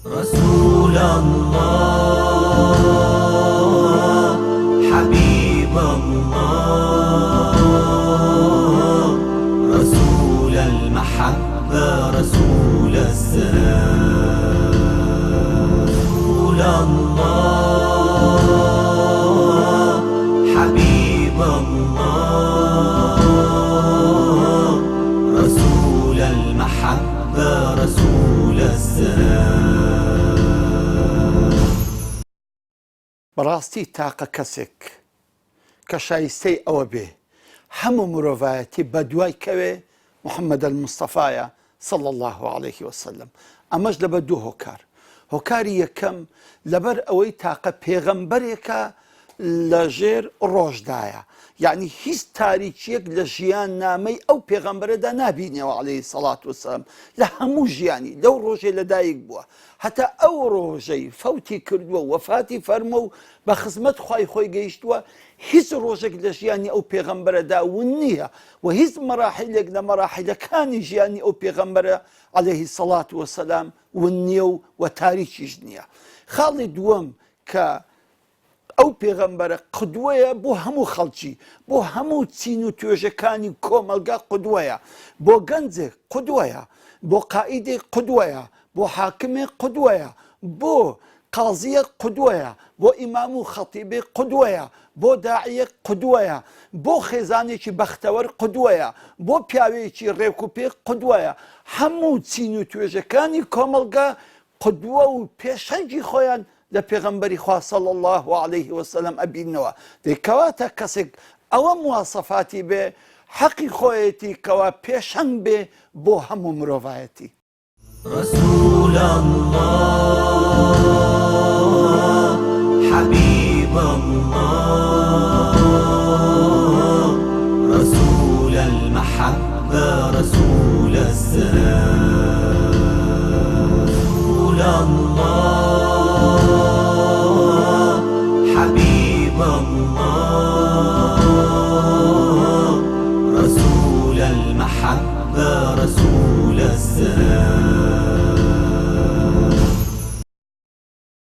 رسول الله حبيب الله رسول المحبة رسول السلام رسول الله حبيب الله رسول المحبة رسول السلام بەڕاستی تاقە کەسێک کە شایستەی ئەوە بێ هەموو مرۆڤایەتی بە دوای کەوێ محەممەد المستەفایە صلی الله عليه وسلم. ئەمەش لەبەر دوو هۆکار. هۆکاری یەکەم لەبەر ئەوەی تاقە پێغەمبەرێکە لە ژێر ڕۆژدایە، یعنی هیچ تاریکیەک لە ژیان نامەی ئەو پێغەمبەرەدا نابینەوە عەلەیهی سەڵات وسەلام لە هەموو ژیانی لەو ڕۆژێ لەدایک بووە، هەتا ئەو ڕۆژەی فەوتی کردووە وەفاتی فەرمە و بە خزمەت خوای خۆی گەیشتووە، هیچ ڕۆژێک لە ژیانی ئەو پێغەمبەرەدا ون نییە و هیچ مەراحیلێک لە مەراحیلەکانی ژیانی ئەو پێغەمبەرە عەلەیهی سەڵات وسەلام ون نییە و تاریکیش نییە. خاڵی دووەم کە ئەو پێغەمبەرە قودوەیە بۆ هەموو خەڵکی، بۆ هەموو چین و توێژەکانی کۆمەلگا قودوەیە، بۆ گەنجێک قودوەیە، بۆ قائیدێک قودوەیە، بۆ حاکمێک قودوەیە، بۆ قازیەک قودوەیە، بۆ ئیمام و خەتیبێک قودوەیە، بۆ داعیەک قودوەیە، بۆ خێزانێکی بەختەوەر قودوەیە، بۆ پیاوێکی ڕێک و پێک قودوەیە. هەموو چین و توێژەکانی کۆمەلگا قودوە و پێشەنگی خۆیان لە پێغەمبەری خوا صلی الله عليه وسلم ئەبینەوە. دەیکەواتە کەسێک ئەوە مواسەفاتی بێ حەقی خۆیەتی کەوا پێشەنگ بێ بۆ هەموو مرۆڤایەتی. رسول الله